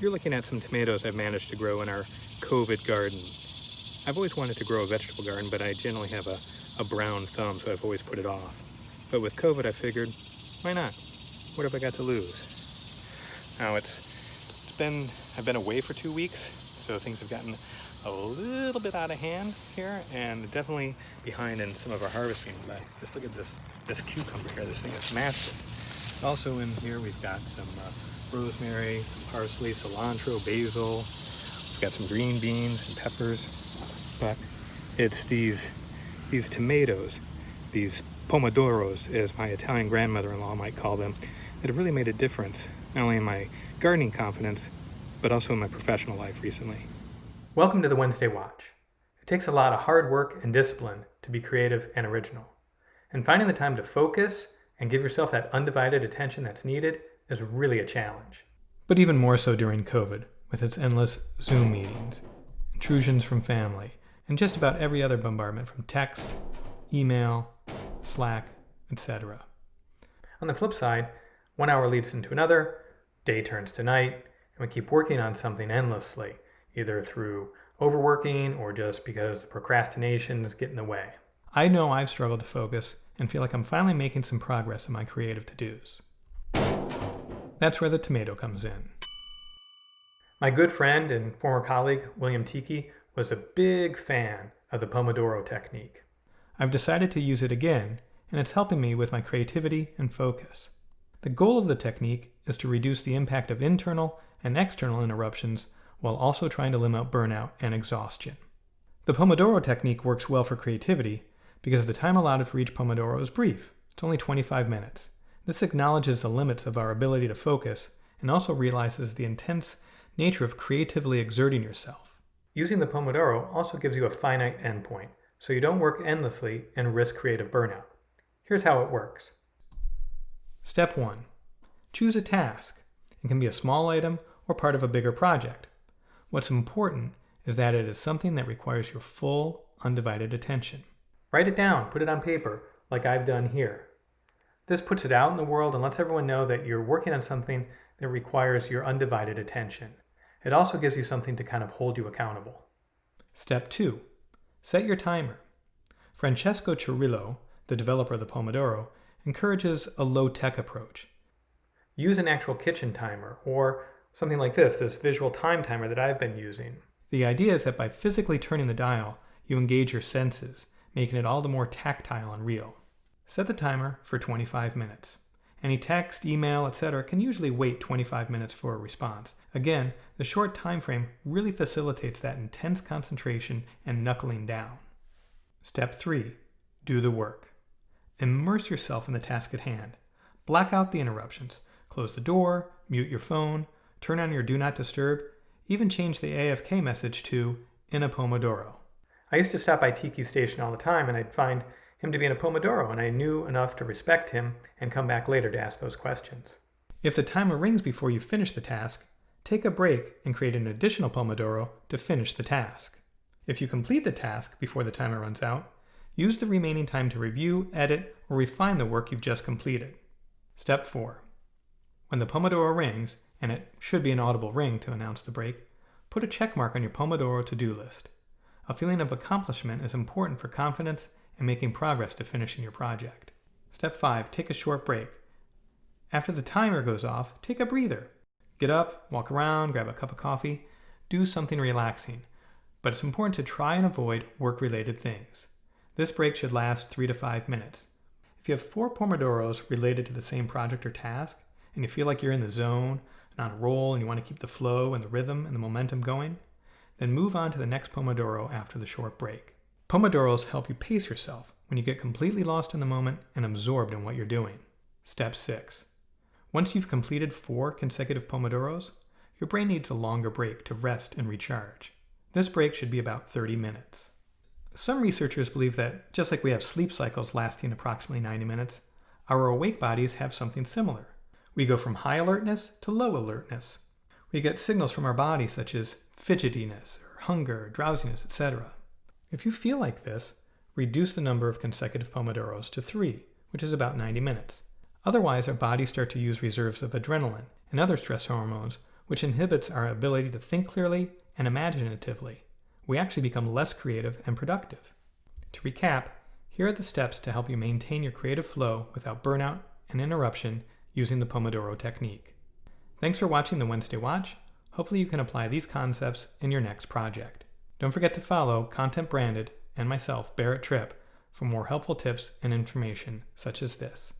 You're looking at some tomatoes I've managed to grow in our COVID garden. I've always wanted to grow a vegetable garden, but I generally have a brown thumb, so I've always put it off. But with COVID, I figured, why not? What have I got to lose? Now I've been away for 2 weeks, so things have gotten a little bit out of hand here, and definitely behind in some of our harvesting. But just look at this cucumber here. This thing is massive. Also in here we've got some rosemary, some parsley, cilantro, basil. We've got some green beans and peppers. But it's these tomatoes, these pomodoros, as my Italian grandmother-in-law might call them, that have really made a difference, not only in my gardening confidence, but also in my professional life recently. Welcome to the Wednesday Watch. It takes a lot of hard work and discipline to be creative and original. And finding the time to focus and give yourself that undivided attention that's needed is really a challenge. But even more so during COVID, with its endless Zoom meetings, intrusions from family, and just about every other bombardment from text, email, Slack, etc. On the flip side, 1 hour leads into another, day turns to night, and we keep working on something endlessly, either through overworking or just because the procrastinations get in the way. I know I've struggled to focus and feel like I'm finally making some progress in my creative to-dos. That's where the tomato comes in. My good friend and former colleague, William Tiki, was a big fan of the Pomodoro Technique. I've decided to use it again, and it's helping me with my creativity and focus. The goal of the technique is to reduce the impact of internal and external interruptions while also trying to limit burnout and exhaustion. The Pomodoro Technique works well for creativity because the time allotted for each Pomodoro is brief. It's only 25 minutes. This acknowledges the limits of our ability to focus and also realizes the intense nature of creatively exerting yourself. Using the Pomodoro also gives you a finite endpoint, so you don't work endlessly and risk creative burnout. Here's how it works. Step 1. Choose a task. It can be a small item or part of a bigger project. What's important is that it is something that requires your full, undivided attention. Write it down, put it on paper, like I've done here. This puts it out in the world and lets everyone know that you're working on something that requires your undivided attention. It also gives you something to kind of hold you accountable. Step 2. Set your timer. Francesco Cirillo, the developer of the Pomodoro, encourages a low-tech approach. Use an actual kitchen timer or something like this visual time timer that I've been using. The idea is that by physically turning the dial, you engage your senses, making it all the more tactile and real. Set the timer for 25 minutes. Any text, email, etc. can usually wait 25 minutes for a response. Again, the short time frame really facilitates that intense concentration and knuckling down. Step 3. Do the work. Immerse yourself in the task at hand. Black out the interruptions. Close the door, mute your phone, turn on your Do Not Disturb, even change the AFK message to in a Pomodoro. I used to stop by Tiki's station all the time and I'd find him to be in a Pomodoro, and I knew enough to respect him and come back later to ask those questions. If the timer rings before you finish the task, take a break and create an additional Pomodoro to finish the task. If you complete the task before the timer runs out, use the remaining time to review, edit, or refine the work you've just completed. Step 4. When the Pomodoro rings, and it should be an audible ring to announce the break, put a check mark on your Pomodoro to-do list. A feeling of accomplishment is important for confidence and making progress to finishing your project. Step 5. Take a short break. After the timer goes off, take a breather. Get up, walk around, grab a cup of coffee, do something relaxing. But it's important to try and avoid work-related things. This break should last 3 to 5 minutes. If you have 4 Pomodoros related to the same project or task, and you feel like you're in the zone and on a roll and you want to keep the flow and the rhythm and the momentum going, then move on to the next Pomodoro after the short break. Pomodoros help you pace yourself when you get completely lost in the moment and absorbed in what you're doing. Step 6. Once you've completed 4 consecutive Pomodoros, your brain needs a longer break to rest and recharge. This break should be about 30 minutes. Some researchers believe that just like we have sleep cycles lasting approximately 90 minutes, our awake bodies have something similar. We go from high alertness to low alertness. We get signals from our body such as fidgetiness, or hunger, drowsiness, etc. If you feel like this, reduce the number of consecutive Pomodoros to 3, which is about 90 minutes. Otherwise, our bodies start to use reserves of adrenaline and other stress hormones, which inhibits our ability to think clearly and imaginatively. We actually become less creative and productive. To recap, here are the steps to help you maintain your creative flow without burnout and interruption using the Pomodoro Technique. Thanks for watching the Wednesday Watch. Hopefully you can apply these concepts in your next project. Don't forget to follow Content Branded and myself, Barrett Tripp, for more helpful tips and information such as this.